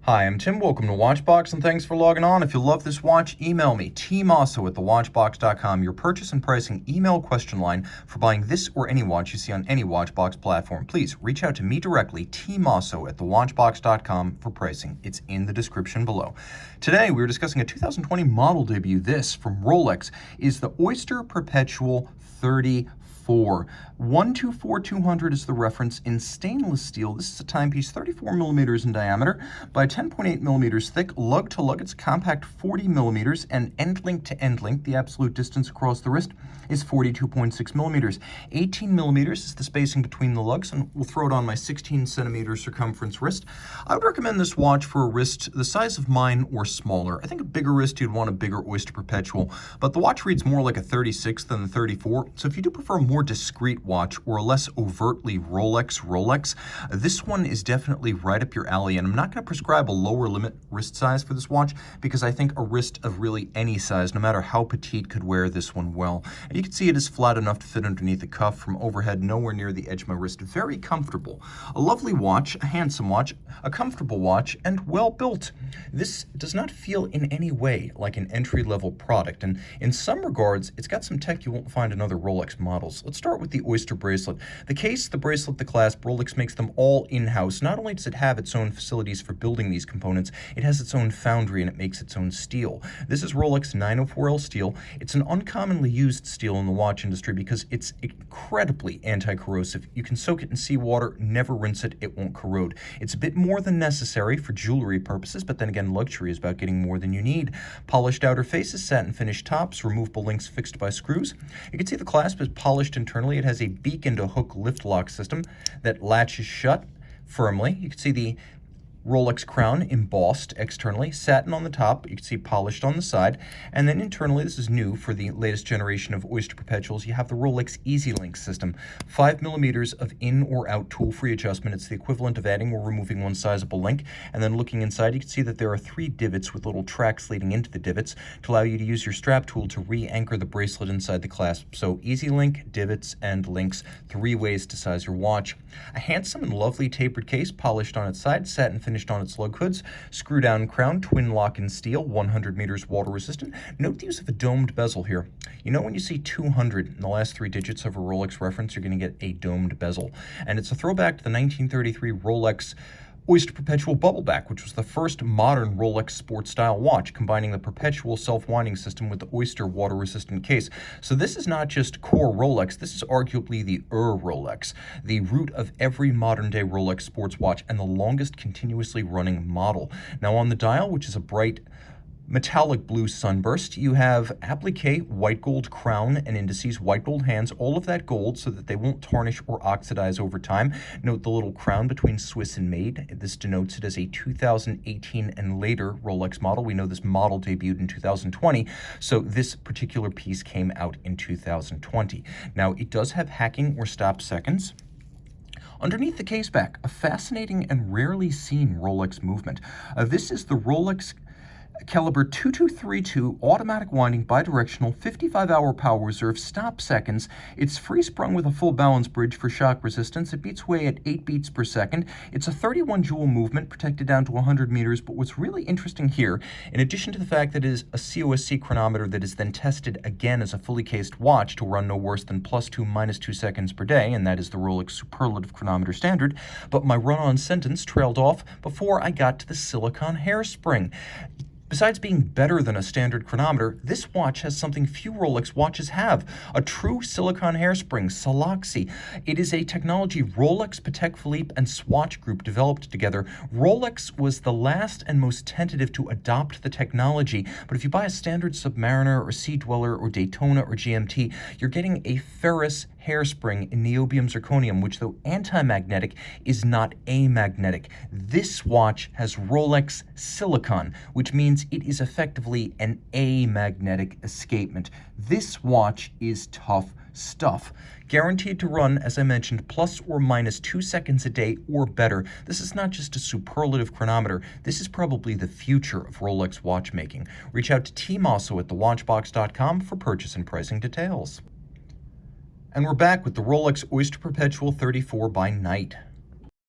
Hi, I'm Tim. Welcome to Watchbox, and thanks for logging on. If you love this watch, email me, tmosso at thewatchbox.com, your purchase and pricing email question line for buying this or any watch you see on any Watchbox platform. Please reach out to me directly, tmosso at thewatchbox.com, for pricing. It's in the description below. Today, we're discussing a 2020 model debut. This, from Rolex, is the Oyster Perpetual 34. 124200 is the reference in stainless steel. This is a timepiece 34 millimeters in diameter by 10.8 millimeters thick. Lug to lug, it's compact 40 millimeters, and end link to end link, the absolute distance across the wrist, is 42.6 millimeters. 18 millimeters is the spacing between the lugs, and we'll throw it on my 16 centimeter circumference wrist. I would recommend this watch for a wrist the size of mine or smaller. I think a bigger wrist, you'd want a bigger Oyster Perpetual, but the watch reads more like a 36 than the 34, so if you do prefer a more discreet watch or a less overtly Rolex, this one is definitely right up your alley. And I'm not going to prescribe a lower limit wrist size for this watch because I think a wrist of really any size, no matter how petite, could wear this one well. And you can see it is flat enough to fit underneath the cuff from overhead, nowhere near the edge of my wrist. Very comfortable. A lovely watch, a handsome watch, a comfortable watch, and well built. This does not feel in any way like an entry-level product, and in some regards, it's got some tech you won't find in other Rolex models. Let's start with the Oyster bracelet. The case, the bracelet, the clasp, Rolex makes them all in-house. Not only does it have its own facilities for building these components, it has its own foundry and it makes its own steel. This is Rolex 904L steel. It's an uncommonly used steel in the watch industry because it's incredibly anti-corrosive. You can soak it in seawater, never rinse it, it won't corrode. It's a bit more than necessary for jewelry purposes, but then again, luxury is about getting more than you need. Polished outer faces, satin finished tops, removable links fixed by screws. You can see the clasp is polished internally. It has a beak and a hook lift lock system that latches shut firmly. You can see the Rolex crown embossed externally, satin on the top, you can see polished on the side, and then internally, this is new for the latest generation of Oyster Perpetuals, you have the Rolex Easy Link system. 5 millimeters of in or out tool-free adjustment. It's the equivalent of adding or removing one sizable link, and then looking inside, you can see that there are 3 divots with little tracks leading into the divots to allow you to use your strap tool to re-anchor the bracelet inside the clasp. So Easy Link, divots, and links, 3 ways to size your watch. A handsome and lovely tapered case, polished on its side, satin finished on its lug hoods, screw down crown, twin lock in steel, 100 meters water resistant. Note the use of a domed bezel here. You know when you see 200 in the last 3 digits of a Rolex reference, you're going to get a domed bezel. And it's a throwback to the 1933 Rolex Oyster Perpetual Bubbleback, which was the first modern Rolex sports-style watch, combining the perpetual self-winding system with the Oyster water-resistant case. So this is not just core Rolex, this is arguably the Rolex, the root of every modern-day Rolex sports watch and the longest continuously running model. Now on the dial, which is a bright metallic blue sunburst, you have applique, white gold crown and indices, white gold hands, all of that gold so that they won't tarnish or oxidize over time. Note the little crown between Swiss and made. This denotes it as a 2018 and later Rolex model. We know this model debuted in 2020, so this particular piece came out in 2020. Now, it does have hacking or stop seconds. Underneath the case back, a fascinating and rarely seen Rolex movement. This is the Rolex Caliber 2232 automatic winding bidirectional 55-hour power reserve stop seconds. It's free sprung with a full balance bridge for shock resistance. It beats away at 8 beats per second. It's a 31 joule movement protected down to 100 meters, but what's really interesting here, in addition to the fact that it is a COSC chronometer that is then tested again as a fully cased watch to run no worse than +2, -2 seconds per day, and that is the Rolex superlative chronometer standard, but my run-on sentence trailed off before I got to the silicone hairspring. Besides being better than a standard chronometer, this watch has something few Rolex watches have, a true silicone hairspring, Saloxy. It is a technology Rolex, Patek Philippe, and Swatch Group developed together. Rolex was the last and most tentative to adopt the technology, but if you buy a standard Submariner or Sea Dweller or Daytona or GMT, you're getting a ferrous hairspring in niobium zirconium, which, though anti-magnetic, is not amagnetic. This watch has Rolex silicon, which means it is effectively an amagnetic escapement. This watch is tough stuff. Guaranteed to run, as I mentioned, ±2 seconds a day or better. This is not just a superlative chronometer. This is probably the future of Rolex watchmaking. Reach out to Tim Mosso at thewatchbox.com for purchase and pricing details. And we're back with the Rolex Oyster Perpetual 34 by night.